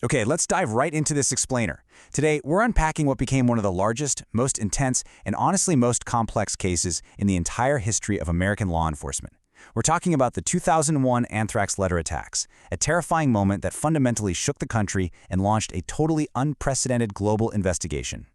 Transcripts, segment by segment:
Okay, let's dive right into this explainer. Today, we're unpacking what became one of the largest, most intense, and honestly most complex cases in the entire history of American law enforcement. We're talking about the 2001 Anthrax letter attacks, a terrifying moment that fundamentally shook the country and launched a totally unprecedented global investigation.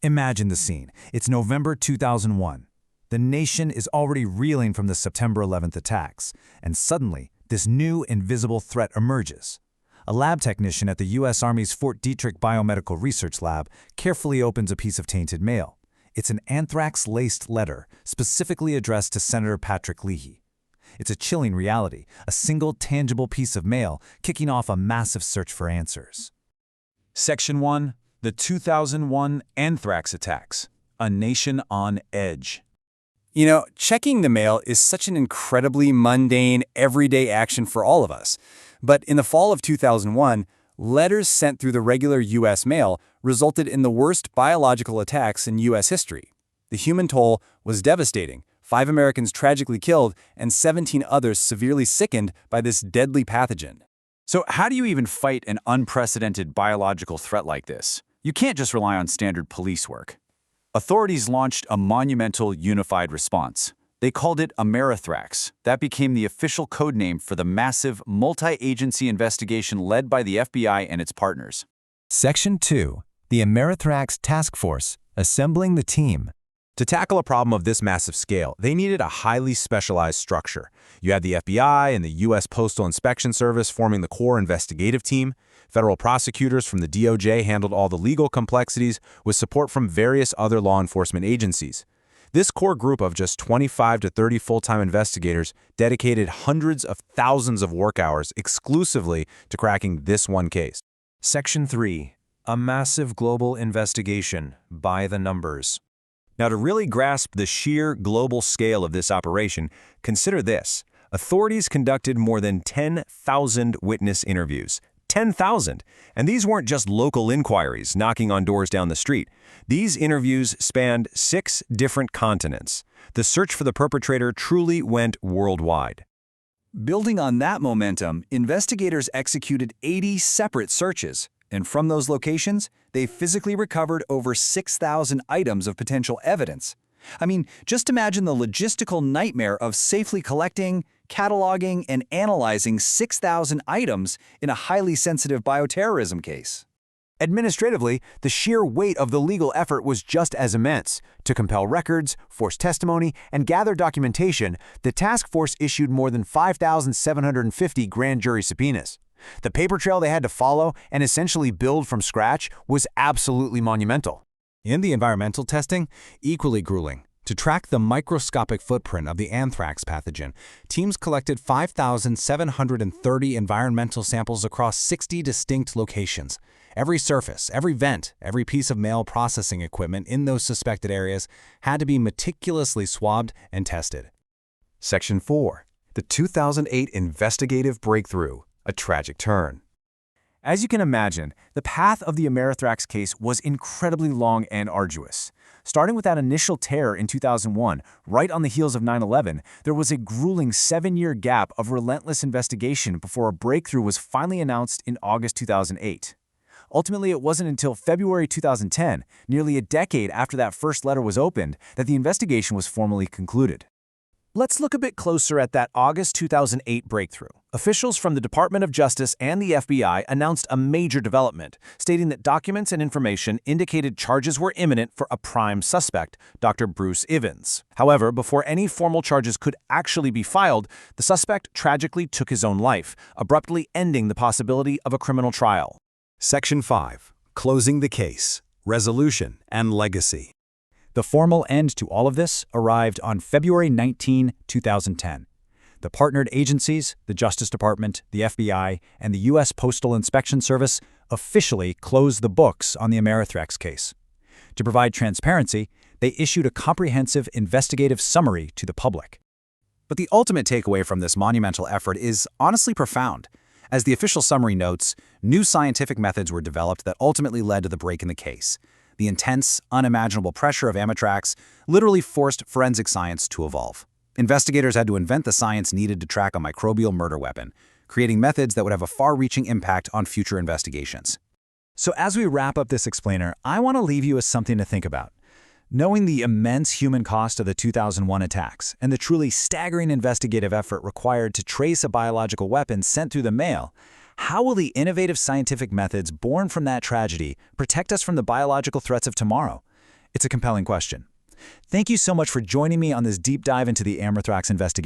Imagine the scene. It's November 2001. The nation is already reeling from the September 11th attacks, and suddenly, this new invisible threat emerges. A lab technician at the U.S. Army's Fort Detrick Biomedical Research Lab carefully opens a piece of tainted mail. It's an anthrax-laced letter specifically addressed to Senator Patrick Leahy. It's a chilling reality, a single tangible piece of mail kicking off a massive search for answers. Section 1. The 2001 Anthrax Attacks. A Nation on Edge. You know, checking the mail is such an incredibly mundane, everyday action for all of us. But in the fall of 2001, letters sent through the regular U.S. mail resulted in the worst biological attacks in U.S. history. The human toll was devastating. 5 Americans tragically killed and 17 others severely sickened by this deadly pathogen. So how do you even fight an unprecedented biological threat like this? You can't just rely on standard police work. Authorities launched a monumental unified response. They called it Amerithrax. That became the official code name for the massive multi-agency investigation led by the FBI and its partners. Section 2. The Amerithrax Task Force, Assembling the Team. To tackle a problem of this massive scale, they needed a highly specialized structure. You had the FBI and the U.S. Postal Inspection Service forming the core investigative team. Federal prosecutors from the DOJ handled all the legal complexities with support from various other law enforcement agencies. This core group of just 25 to 30 full-time investigators dedicated hundreds of thousands of work hours exclusively to cracking this one case. Section 3. A massive global investigation by the numbers. Now, to really grasp the sheer global scale of this operation, consider this. Authorities conducted more than 10,000 witness interviews. 10,000! And these weren't just local inquiries knocking on doors down the street. These interviews spanned 6 different continents. The search for the perpetrator truly went worldwide. Building on that momentum, investigators executed 80 separate searches. And from those locations, they physically recovered over 6,000 items of potential evidence. I mean, just imagine the logistical nightmare of safely collecting, cataloging, and analyzing 6,000 items in a highly sensitive bioterrorism case. Administratively, the sheer weight of the legal effort was just as immense. To compel records, force testimony, and gather documentation, the task force issued more than 5,750 grand jury subpoenas. The paper trail they had to follow and essentially build from scratch was absolutely monumental. In the environmental testing, equally grueling. To track the microscopic footprint of the anthrax pathogen, teams collected 5,730 environmental samples across 60 distinct locations. Every surface, every vent, every piece of mail processing equipment in those suspected areas had to be meticulously swabbed and tested. Section 4. The 2008 Investigative Breakthrough. A tragic turn. As you can imagine, the path of the Amerithrax case was incredibly long and arduous. Starting with that initial terror in 2001, right on the heels of 9/11, there was a grueling 7-year gap of relentless investigation before a breakthrough was finally announced in August 2008. Ultimately, it wasn't until February 2010, nearly a decade after that first letter was opened, that the investigation was formally concluded. Let's look a bit closer at that August 2008 breakthrough. Officials from the Department of Justice and the FBI announced a major development, stating that documents and information indicated charges were imminent for a prime suspect, Dr. Bruce Ivins. However, before any formal charges could actually be filed, the suspect tragically took his own life, abruptly ending the possibility of a criminal trial. Section 5. Closing the case. Resolution and legacy. The formal end to all of this arrived on February 19, 2010. The partnered agencies, the Justice Department, the FBI, and the U.S. Postal Inspection Service officially closed the books on the Amerithrax case. To provide transparency, they issued a comprehensive investigative summary to the public. But the ultimate takeaway from this monumental effort is honestly profound. As the official summary notes, new scientific methods were developed that ultimately led to the break in the case. The intense, unimaginable pressure of Amerithrax literally forced forensic science to evolve. Investigators had to invent the science needed to track a microbial murder weapon, creating methods that would have a far-reaching impact on future investigations. So as we wrap up this explainer, I want to leave you with something to think about. Knowing the immense human cost of the 2001 attacks and the truly staggering investigative effort required to trace a biological weapon sent through the mail, how will the innovative scientific methods born from that tragedy protect us from the biological threats of tomorrow? It's a compelling question. Thank you so much for joining me on this deep dive into the Amerithrax investigation.